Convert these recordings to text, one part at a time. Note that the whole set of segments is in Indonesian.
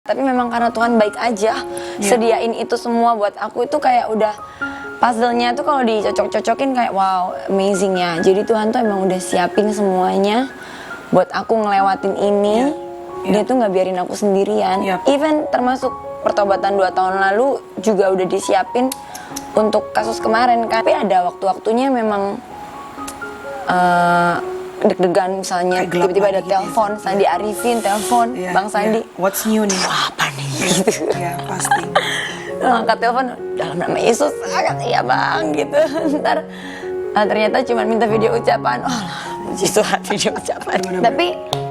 Tapi memang karena Tuhan baik aja sediain itu semua buat aku. Itu kayak udah puzzle-nya tuh kalau dicocok-cocokin kayak wow, amazing ya. Jadi Tuhan tuh emang udah siapin semuanya buat aku ngelewatin ini. Dia tuh nggak biarin aku sendirian. Even termasuk pertobatan 2 tahun lalu juga udah disiapin untuk kasus kemarin kan. Tapi ada waktu-waktunya memang deg-degan, misalnya tiba-tiba ada telepon, gitu, Sandi Arifin telepon, Bang Sandi, what's new nih? Wah, apa nih? Gitu. Ya pasti. Angkat telepon, dalam nama Yesus, iya Bang, gitu. Ntar ternyata cuma minta video ucapan, oh puji Tuhan video ucapan. Tapi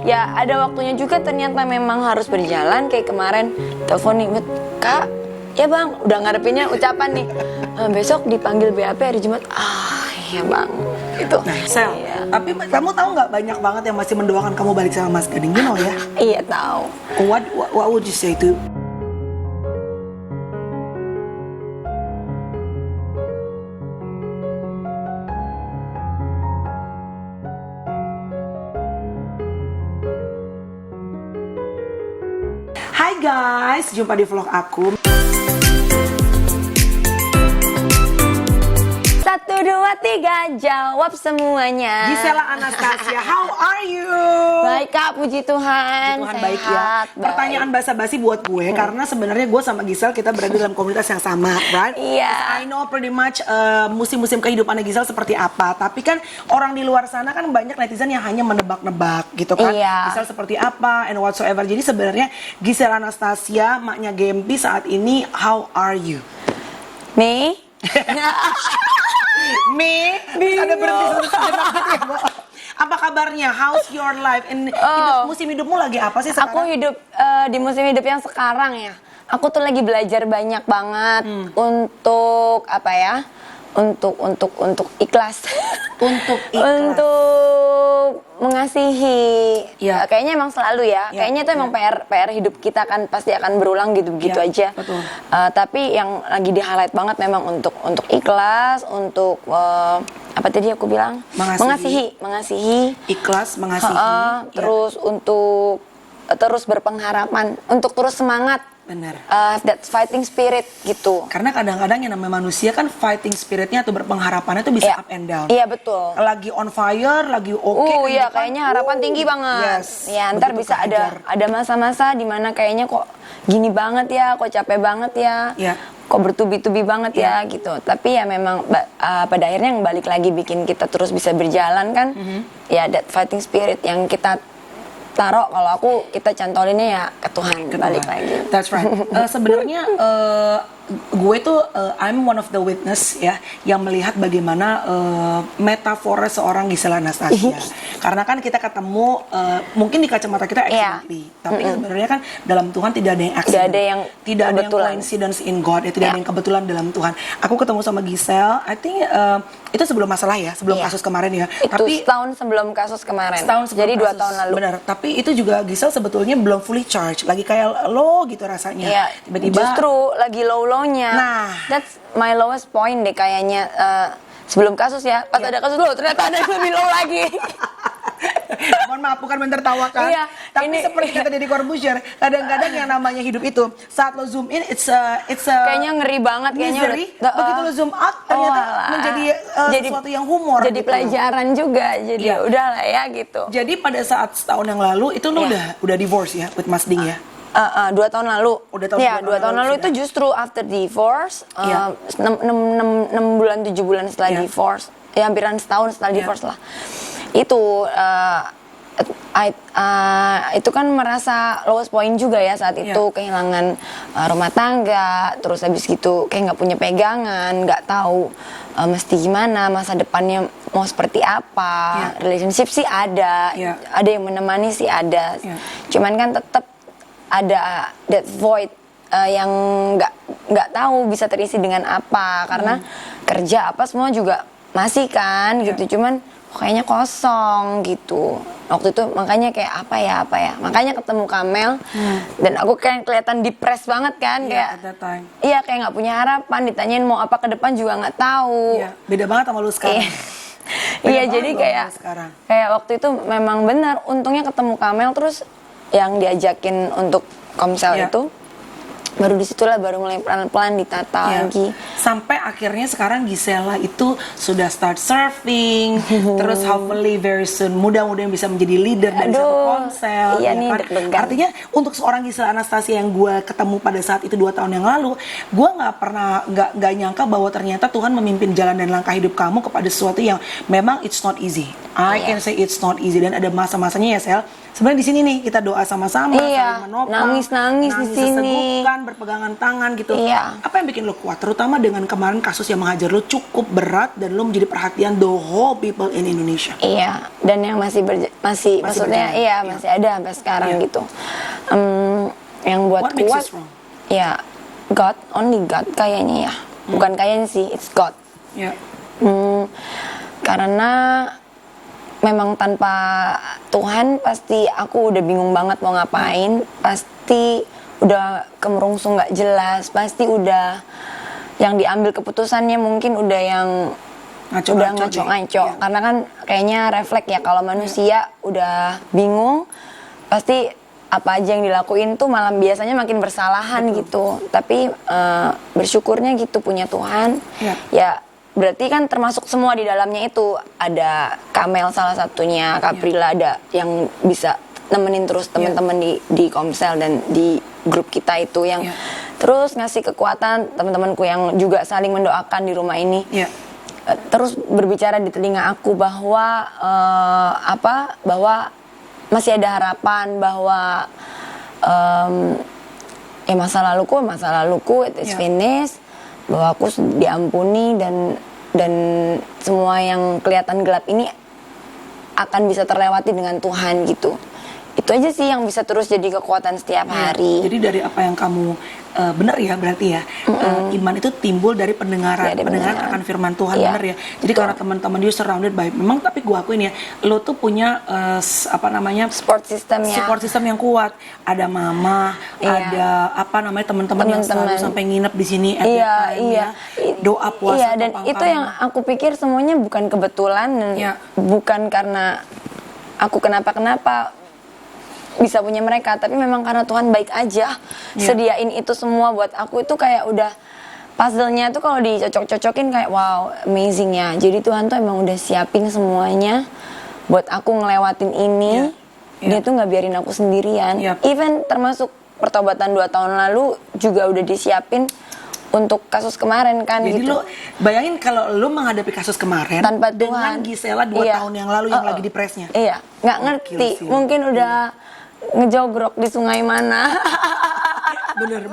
ya ada waktunya juga ternyata memang harus berjalan. Kayak kemarin telepon nih, Kak, ya Bang, udah ngarepinnya ucapan nih. Besok dipanggil BAP hari Jumat. Iya Bang, itu. Nah, Sel, tapi kamu tahu nggak banyak banget yang masih mendoakan kamu balik sama Mas Gading, you know ya? Iya tahu. What would you say to? Hai guys, jumpa di vlog aku. 1, 2, 3, jawab semuanya. Gisela Anastasia, how are you? Baik Kak, puji Tuhan. Tuhan sehat, baik ya. baik. Pertanyaan basa-basi buat gue, karena sebenarnya gue sama Gisel kita berada dalam komunitas yang sama, right? Iya. I know pretty much musim-musim kehidupannya Gisel seperti apa. Tapi kan orang di luar sana kan banyak netizen yang hanya menebak-nebak gitu kan. Iya. Gisel seperti apa and whatsoever. Jadi sebenarnya Gisela Anastasia, maknya Gempi saat ini, how are you? Nih. Ada berhenti sejenak gitu ya, Bo? Apa kabarnya? How's your life? Musim hidupmu lagi apa sih sekarang? Aku hidup di musim hidup yang sekarang ya. Aku tuh lagi belajar banyak banget untuk apa ya? Untuk ikhlas. Untuk ikhlas. Untuk mengasihi. Ya. Kayaknya emang selalu ya. Kayaknya itu emang PR hidup kita kan pasti akan berulang gitu-gitu aja. Betul. Tapi yang lagi di highlight banget memang untuk ikhlas, untuk apa tadi aku bilang? Mengasihi. Ikhlas, mengasihi. Terus untuk terus berpengharapan, untuk terus semangat. Benar. That fighting spirit gitu. Karena kadang-kadang yang namanya manusia kan fighting spiritnya atau berpengharapannya tuh bisa up and down. Iya betul. Lagi on fire, lagi oke. Iya kayaknya harapan tinggi banget. Yes. Ya ntar bisa ada masa-masa di mana kayaknya kok gini banget ya, kok capek banget ya. Iya. Kok bertubi-tubi banget ya gitu. Tapi ya memang pada akhirnya yang balik lagi bikin kita terus bisa berjalan kan. Ya that fighting spirit yang kita taruh, kalau kita cantolinnya ya ke Tuhan, balik lagi. That's right. Sebenarnya gue tuh I'm one of the witness ya yang melihat bagaimana metafora seorang Gisela Anastasia. Karena kan kita ketemu mungkin di kacamata kita accidentally, tapi sebenarnya kan dalam Tuhan tidak ada yang accident. Tidak ada yang coincidence in God, tidak ada yang kebetulan dalam Tuhan. Aku ketemu sama Gisel, I think itu sebelum masalah ya, sebelum kasus kemarin ya. Itu tapi setahun sebelum kasus kemarin. Jadi 2 tahun lalu. Benar, tapi itu juga Gisel sebetulnya belum fully charged, lagi kayak low gitu rasanya. Iya, tiba-tiba justru lagi low-lownya. Nah, that's my lowest point deh kayaknya. Sebelum kasus ya, pas ada kasus low, ternyata ada yang lebih low lagi. Mohon maaf, bukan menertawakan. Iya, tapi seperti kata Deddy Corbuzier, kadang-kadang yang namanya hidup itu saat lo zoom in, it's a kayaknya ngeri banget misery. kayaknya. Begitu lo zoom out, ternyata menjadi sesuatu yang humor. Jadi gitu. pelajaran juga. Jadi udahlah ya gitu. Jadi pada saat setahun yang lalu itu lo udah divorce ya with Mas Ding ya? 2 tahun lalu. Iya, 2 tahun lalu itu justru after divorce, 6 bulan 7 bulan setelah divorce, ya hampiran setahun setelah divorce lah. Itu itu kan merasa lowest point juga ya saat itu, kehilangan rumah tangga, terus habis gitu kayak nggak punya pegangan, nggak tahu mesti gimana, masa depannya mau seperti apa. Relationship sih ada yang menemani sih ada, cuman kan tetap ada that void yang nggak tahu bisa terisi dengan apa, karena kerja apa semua juga masih kan gitu, cuman kayaknya kosong gitu. Waktu itu makanya kayak apa ya, makanya ketemu Kamel dan aku kayak kelihatan depres banget kan, kayak kayak nggak punya harapan, ditanyain mau apa ke depan juga nggak tahu. Beda banget sama lu sekarang. Iya, jadi kayak waktu itu memang benar, untungnya ketemu Kamel, terus yang diajakin untuk Komsel Iya. itu, baru disitulah baru mulai pelan-pelan ditata Ya. lagi. Sampai akhirnya sekarang Gisela itu sudah start surfing, terus hopefully very soon mudah-mudahan bisa menjadi leader dari satu Aduh, Komsel. iya ya nih, kan? deg-degan. Artinya untuk seorang Gisela Anastasia yang gue ketemu pada saat itu 2 tahun yang lalu, gue nggak nyangka bahwa ternyata Tuhan memimpin jalan dan langkah hidup kamu kepada sesuatu yang memang it's not easy. I Iya. can say it's not easy, dan ada masa-masanya ya Sel. Sebenarnya di sini nih kita doa sama-sama, Iya, saling menopang, nangis-nangis di sini. sesegukan, berpegangan tangan gitu. Iya. Apa yang bikin lo kuat? Terutama dengan kemarin kasus yang menghajar lo cukup berat dan lo menjadi perhatian the whole people in Indonesia. Iya, dan yang masih maksudnya berjalan. iya Iya. masih ada sampai sekarang Iya. gitu. Yang buat What makes you kuat, strong? ya God, only God kayaknya ya. Bukan kayaknya sih, it's God. Ya. Karena memang tanpa Tuhan pasti aku udah bingung banget mau ngapain, pasti udah kemerungsung nggak jelas, pasti udah yang diambil keputusannya mungkin udah yang udah ngaco-ngaco. Ya. Karena kan kayaknya refleks ya kalau manusia udah bingung pasti apa aja yang dilakuin tuh malah biasanya makin bersalahan gitu. Tapi bersyukurnya gitu punya Tuhan. Ya. Ya berarti kan termasuk semua di dalamnya itu ada Kamel salah satunya, Kaprila ada yang bisa nemenin terus teman-teman di Komsel dan di grup kita itu yang terus ngasih kekuatan teman-temanku yang juga saling mendoakan di rumah ini. Ya. Terus berbicara di telinga aku bahwa bahwa masih ada harapan, bahwa ya masa laluku it is finished, bahwa aku diampuni dan semua yang kelihatan gelap ini akan bisa terlewati dengan Tuhan gitu. Itu aja sih yang bisa terus jadi kekuatan setiap hari. Jadi dari apa yang kamu benar ya berarti ya, iman itu timbul dari pendengaran akan firman Tuhan. Iya. Benar ya. Jadi karena teman-teman you surrounded by, memang tapi gua akuin ya, lo tuh punya Support systemnya. support system yang kuat. Ada mama, Iya. ada teman-teman yang selalu sampai nginep di sini at Iya, that time, iya. ya. Doa puasa. Iya, dan topang itu kamu. yang aku pikir semuanya bukan kebetulan dan Iya. bukan karena aku kenapa bisa punya mereka, tapi memang karena Tuhan baik aja sediain itu semua buat aku. Itu kayak udah puzzle-nya tuh kalau dicocok-cocokin kayak wow, amazing ya. Jadi Tuhan tuh emang udah siapin semuanya buat aku ngelewatin ini. Dia tuh nggak biarin aku sendirian. Even termasuk pertobatan 2 tahun lalu juga udah disiapin untuk kasus kemarin kan. Jadi gitu. lo bayangin kalau lo menghadapi kasus kemarin Tanpa dengan Tuhan. Gisela 2 Iya. tahun yang lalu yang lagi di presnya. Iya, nggak ngerti. sih. Mungkin udah ngejogrok di sungai mana. Bener,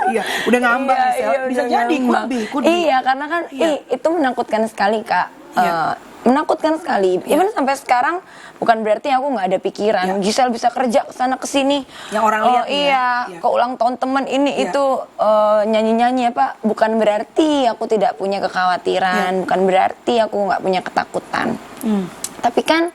iya. Udah ngambang Iya, Gisela. iya, Bisa udah jadi, ngambang. could be. Iya, karena kan itu menakutkan sekali, Kak. Menakutkan sekali. Even sampai sekarang bukan berarti aku nggak ada pikiran. Gisel bisa kerja kesana kesini. Yang orang lihat nih ya. Iya, Iya. ke ulang tahun temen ini itu nyanyi-nyanyi apa? Bukan berarti aku tidak punya kekhawatiran. Bukan berarti aku nggak punya ketakutan. Tapi kan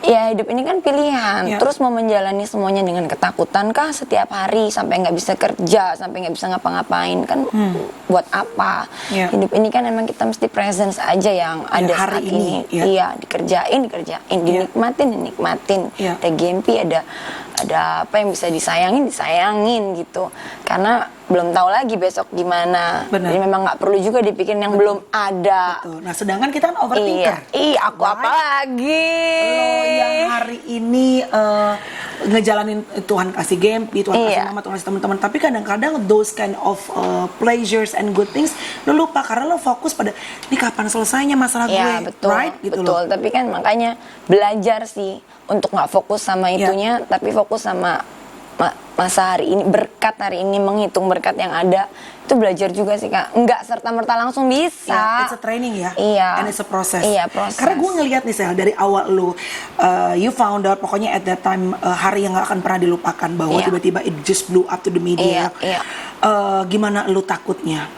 ya hidup ini kan pilihan. Terus mau menjalani semuanya dengan ketakutan kah setiap hari sampai nggak bisa kerja, sampai nggak bisa ngapa-ngapain kan? Buat apa? Hidup ini kan emang kita mesti presence aja yang ada hari saat ini. Iya, dikerjain, dinikmatin. Ada gempi, ada apa yang bisa disayangin gitu. Karena belum tahu lagi besok gimana. Benar. Jadi memang nggak perlu juga dipikirin yang belum ada. Betul. Nah, sedangkan kita kan overthinker. Iya, aku apa lagi? Lo yang hari ini ngejalanin Tuhan kasih gempi, Tuhan kasih mama, Tuhan kasih teman-teman, tapi kadang-kadang those kind of pleasures and good things lo lupa karena lo fokus pada ini kapan selesainya masalah gue, Iya, betul, right? Gitu betul. loh. Tapi kan makanya belajar sih untuk nggak fokus sama itunya, tapi fokus sama masa hari ini, berkat hari ini, menghitung berkat yang ada. Itu belajar juga sih, Kak. Nggak serta-merta langsung bisa. Yeah, it's a training ya. Iya. And it's a process. Iya, proses. Karena gue ngelihat nih Sel, dari awal lu, you found out pokoknya at that time hari yang gak akan pernah dilupakan bahwa tiba-tiba it just blew up to the media. Iya. Gimana lu takutnya?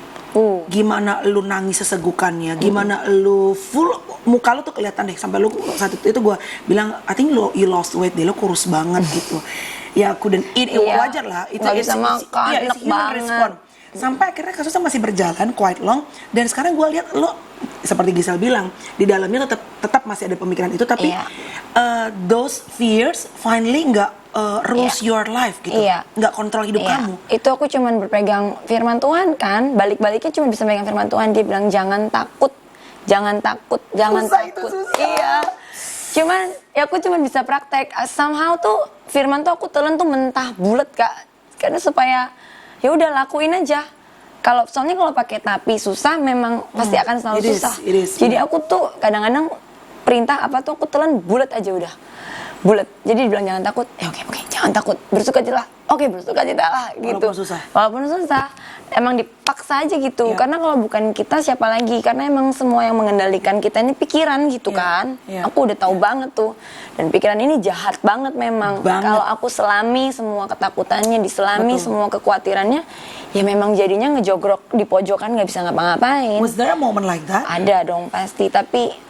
Gimana lu nangis sesegukannya? Gimana lu full muka lu tuh kelihatan deh sampai lu saat itu gue bilang I think you lost weight deh, lu kurus banget gitu. Ya couldn't eat, wajar lah. Nggak bisa makan, enak banget. Respon. Sampai akhirnya kasusnya masih berjalan quite long, dan sekarang gue lihat lo seperti Gisel bilang di dalamnya tetap masih ada pemikiran itu, tapi those fears finally nggak rules your life gitu, Iya. nggak kontrol hidup Iya, kamu. itu aku cuman berpegang firman Tuhan kan, balik-baliknya cuma bisa pegang firman Tuhan. Dia bilang jangan takut, jangan takut, jangan Susah itu, takut. susah. Iya, cuman ya aku cuma bisa praktek. Somehow tuh firman tuh aku telan tuh mentah bulat Kak, karena supaya ya udah lakuin aja. Soalnya kalau pakai tapi susah memang pasti akan selalu It is, susah. it is, Jadi yeah. aku tuh kadang-kadang perintah apa tuh aku telan bulat aja udah. Bulat. Jadi dibilang jangan takut. Oke, jangan takut. Bersukacita. Oke, bersukacita lah gitu. Walaupun susah. Walaupun susah. Emang dipaksa aja gitu. Iya. Karena kalau bukan kita siapa lagi? Karena emang semua yang mengendalikan kita ini pikiran gitu Iya, kan. iya. Aku udah tahu banget tuh. Dan pikiran ini jahat banget memang. Banget. Kalau aku selami semua ketakutannya, diselami Betul. semua kekhawatirannya, ya memang jadinya ngejogrok di pojokan nggak bisa ngapa-ngapain. Was there a moment like that? Ada dong pasti, tapi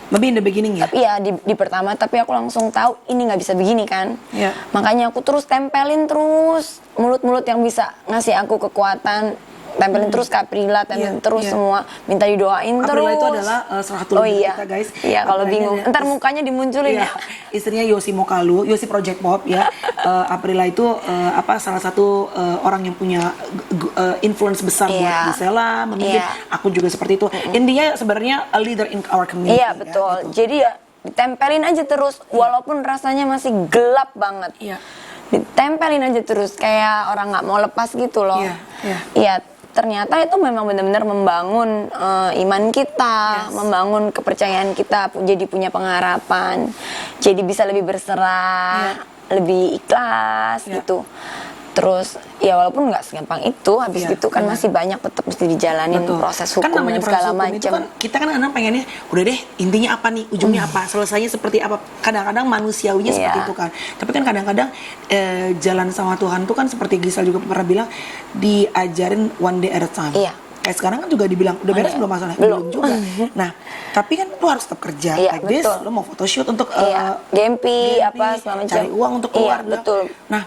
Maybe in the beginning ya? iya di pertama, tapi aku langsung tahu ini nggak bisa begini kan. Iya. Makanya aku terus tempelin terus mulut-mulut yang bisa ngasih aku kekuatan. Tempelin terus ke Aprila, tempelin Iya, terus iya. semua, minta didoain terus. Aprila itu adalah salah satu oh leader iya. kita guys. Iya, kalau Aprilanya bingung. ada- Ntar mukanya dimunculin Iya, ya. istrinya Yosi Mokalu, Yosi Project Pop ya. Aprila itu salah satu orang yang punya influence besar buat Iya. Gisela, memimpin. Iya. Aku juga seperti itu. Intinya sebenarnya a leader in our community. Iya, betul. Ya, gitu. Jadi ya ditempelin aja terus walaupun rasanya masih gelap banget. Iya. Ditempelin aja terus kayak orang nggak mau lepas gitu loh. Iya, iya. Iya, ternyata itu memang benar-benar membangun iman kita, Yes. membangun kepercayaan kita, jadi punya pengharapan, jadi bisa lebih berserah, lebih ikhlas Iya. gitu. Terus ya walaupun nggak segampang itu, habis Iya, itu kan benar. masih banyak tetap mesti dijalanin Betul. proses Kan hukum namanya dan proses segala hukum itu macam. kan kita kan kadang pengennya udah deh intinya apa nih, ujungnya apa, selesainya seperti apa. Kadang-kadang manusiawinya seperti Iya. itu kan. Tapi kan kadang-kadang jalan sama Tuhan tuh kan seperti Gisel juga pernah bilang diajarin one day at a time. Iya. Kayak sekarang kan juga dibilang udah beres belum masalah, belum Belum. juga. Nah, tapi kan lu harus tetap kerja Iya, like this, betul. lu mau photoshoot untuk Iya, Gempi, apa segala macam. cari uang untuk Iya, keluarga. betul. Nah,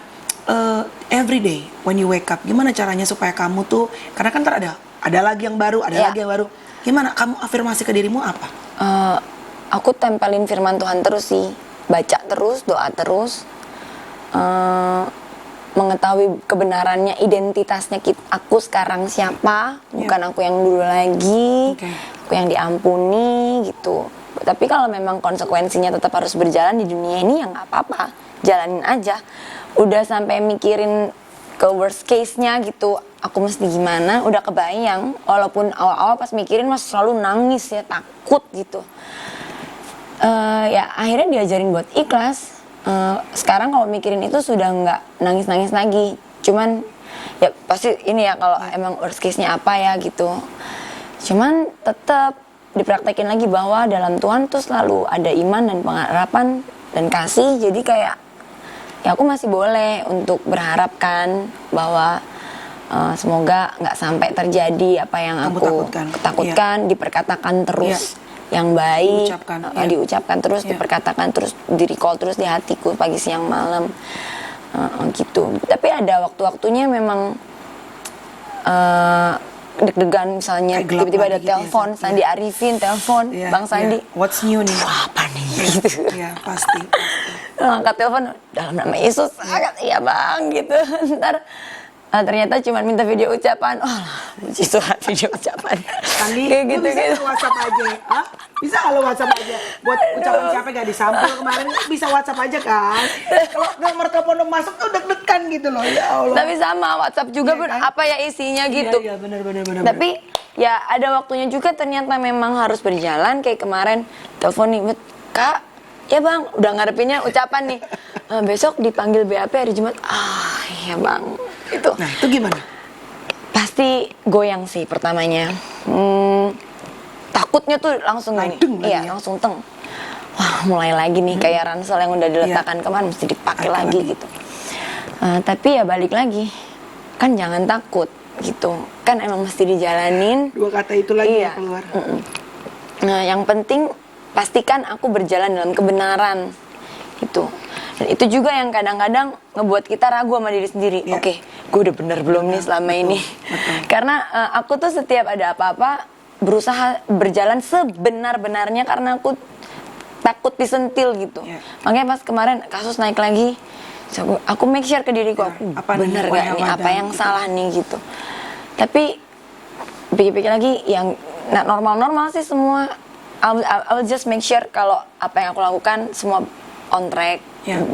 every day when you wake up, gimana caranya supaya kamu tuh, karena kan ntar ada lagi yang baru, ada Iya. lagi yang baru. Gimana kamu afirmasi ke dirimu apa? Aku tempelin firman Tuhan terus sih, baca terus, doa terus, mengetahui kebenarannya, identitasnya aku sekarang siapa, bukan aku yang dulu lagi, Oke. aku yang diampuni gitu. Tapi kalau memang konsekuensinya tetap harus berjalan di dunia ini ya nggak apa-apa, jalanin aja. Udah sampai mikirin ke worst case-nya gitu, aku mesti gimana, udah kebayang. Walaupun awal-awal pas mikirin mas selalu nangis ya, takut gitu. Ya akhirnya diajarin buat ikhlas. Sekarang kalau mikirin itu sudah nggak nangis-nangis lagi. Cuman ya pasti ini ya kalau emang worst case-nya apa ya gitu. Cuman tetap dipraktekin lagi bahwa dalam Tuhan tuh selalu ada iman dan pengharapan dan kasih. Jadi kayak ya aku masih boleh untuk berharapkan bahwa semoga nggak sampai terjadi apa yang Kamu aku takutkan. takutkan, diperkatakan terus yang baik, Diucapkan, iya. diucapkan terus, Iya. diperkatakan terus, di-recall terus di hatiku pagi siang malam, gitu. Tapi ada waktu-waktunya memang deg-degan, misalnya Kayak gelap tiba-tiba ada lagi gitu ya, telepon, Sat? Sandi Arifin telepon, Iya, Bang Sandi, iya. What's new nih? wah apa nih gitu. Iya, pasti. Angkat telepon dalam nama Yesus, sangat iya bang gitu. Ntar ternyata cuma minta video ucapan, oh puji Tuhan video ucapan. Sandi, kayak lu gitu bisa gitu. nggak WhatsApp aja? Hah? Bisa nggak lo WhatsApp aja? Buat ucapan siapa gak disampul kemarin, bisa WhatsApp aja kan? Kalau nomor telepon lo masuk tuh deg-degan gitu loh, ya Allah. Tapi sama WhatsApp juga Iya pun kan? apa ya isinya gitu. Iya, benar. Tapi ya ada waktunya juga ternyata memang harus berjalan. Kayak kemarin telepon nih, "Bet, Kak, ya bang, udah ngarepinnya ucapan nih. Besok dipanggil BAP hari Jumat. Ah iya bang, itu Nah, itu gimana? pasti goyang sih pertamanya. Takutnya tuh langsung gini, Langsung lagi iya ya? langsung teng. Wah mulai lagi nih kayak ransel yang udah diletakkan kemarin mesti dipakai Pakai lagi lagi. gitu. Tapi ya balik lagi, kan jangan takut gitu. Kan emang mesti dijalanin. Dua kata itu lagi Iya. yang keluar. Nah yang penting pastikan aku berjalan dalam kebenaran gitu. Dan itu juga yang kadang-kadang ngebuat kita ragu sama diri sendiri. Iya. Oke, gue udah bener belum nih selama ini. Karena aku tuh setiap ada apa-apa berusaha berjalan sebenar-benarnya karena aku takut disentil gitu. Iya. Makanya pas kemarin kasus naik lagi, So, aku make sure ke diriku, aku Apa nih bener yang gak nih, wadah apa yang gitu. salah nih gitu. Tapi pikir-pikir lagi yang normal-normal sih semua. I'll just make sure kalau apa yang aku lakukan semua on track,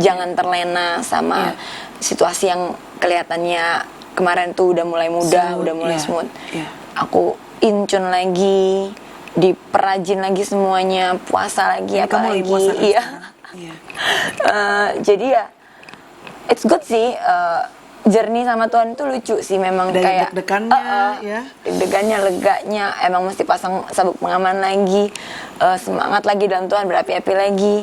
jangan terlena sama situasi yang kelihatannya kemarin tuh udah mulai mudah, udah mulai smooth. Aku incun lagi, diperajin lagi semuanya, puasa lagi, apa kamu lagi, puasa kan iya. Jadi ya, it's good sih. Journey sama Tuhan itu lucu sih, memang dari kayak deg-degannya, deg-degannya, leganya, emang mesti pasang sabuk pengaman lagi, semangat lagi dalam Tuhan, berapi-api lagi.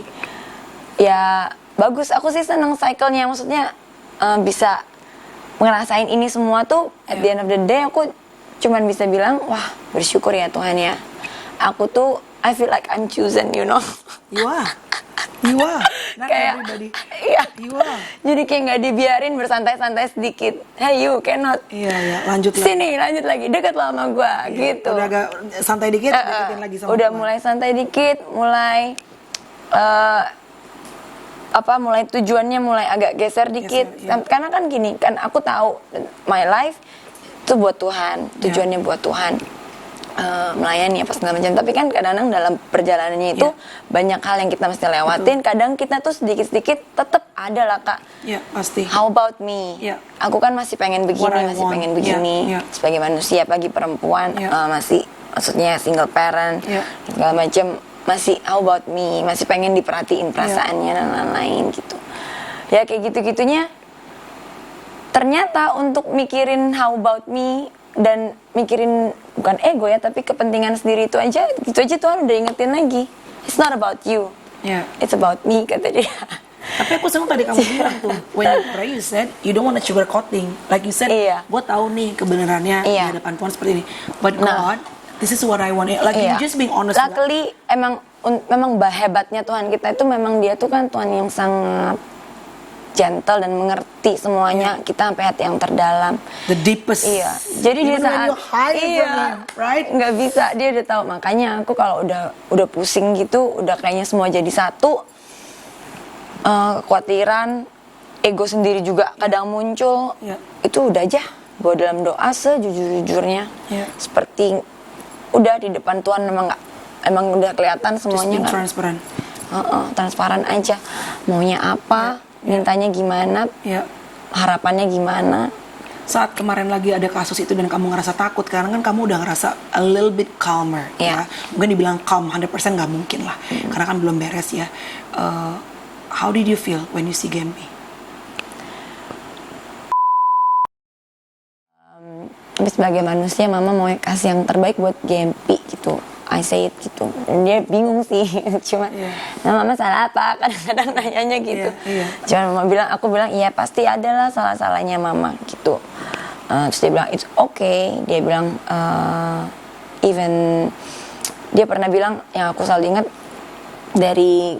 Ya bagus, aku sih seneng cycle-nya, maksudnya bisa ngerasain ini semua tuh at the end of the day aku cuman bisa bilang wah bersyukur ya Tuhan ya. Aku tuh I feel like I'm chosen, you know. You are. Not kayak everybody. Iya. You are. Jadi kayak nggak dibiarin bersantai-santai sedikit. Hey you cannot. Iya, lanjut lagi. Sini lanjut lagi, dekat lah sama gue gitu. Udah agak santai dikit, deketin lagi sama udah Tuhan. mulai santai dikit, mulai mulai tujuannya mulai agak geser dikit. Karena kan gini, kan aku tahu my life itu buat Tuhan, tujuannya buat Tuhan. Melayani apa segala macam, tapi kan kadang-kadang dalam perjalanannya itu banyak hal yang kita mesti lewatin. Kadang kita tuh sedikit-sedikit tetap ada lah Kak. Iya, pasti. How about me? Aku kan masih pengen begini, masih pengen begini. Sebagai manusia, apalagi perempuan, masih, maksudnya single parent, segala macam, masih how about me, masih pengen diperhatiin perasaannya dan lain-lain gitu. Ya kayak gitu-gitunya. Ternyata untuk mikirin how about me dan mikirin bukan ego ya, tapi kepentingan sendiri itu aja Tuhan udah ingetin lagi. It's not about you, it's about me, kata dia. Tapi aku senang tadi kamu bilang tuh, when you pray you said you don't want to sugarcoating, like you said, gue tahu nih kebenarannya di hadapan Tuhan seperti ini, but God, this is what I want, like you just being honest. Luckily memang hebatnya Tuhan kita itu memang dia tuh kan Tuhan yang sangat gentle dan mengerti semuanya, kita sampai hati yang terdalam, the deepest. Jadi even di saat right, nggak bisa, dia udah tahu. Makanya aku kalau udah pusing gitu, udah kayaknya semua jadi satu, kekhawatiran, ego sendiri juga kadang muncul, itu udah aja bawa dalam doa sejujur-jujurnya, seperti udah di depan Tuhan, emang udah kelihatan semuanya kan. Transparan. Transparan aja, maunya apa, mintanya gimana, harapannya gimana. Saat kemarin lagi ada kasus itu dan kamu ngerasa takut, karena kan kamu udah ngerasa a little bit calmer, mungkin dibilang calm 100% nggak mungkin lah, karena kan belum beres ya. How did you feel when you see Gempi? Tapi sebagai manusia, mama mau kasih yang terbaik buat Gempi gitu. I say it gitu. Dia bingung sih, cuma mama salah apa? Kadang-kadang nanyanya gitu. Cuma aku bilang iya pasti ada lah salah-salahnya mama gitu. Terus dia bilang it's okay. Dia bilang even dia pernah bilang, yang aku selalu ingat, dari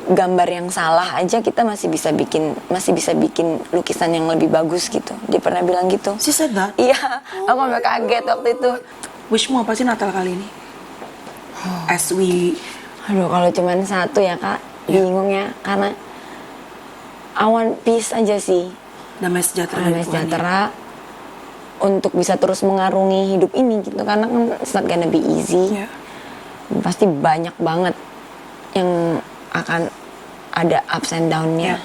gambar yang salah aja kita masih bisa bikin lukisan yang lebih bagus gitu. Dia pernah bilang gitu. She said that? Iya, aku sampai kaget waktu itu. Wishmu apa sih Natal kali ini? Kalau cuman satu ya Kak, bingung ya, karena I want peace aja sih. Damai sejahtera. Damai sejahtera untuk bisa terus mengarungi hidup ini gitu, karena kan it's not gonna be easy. Pasti banyak banget yang akan ada ups and down-nya.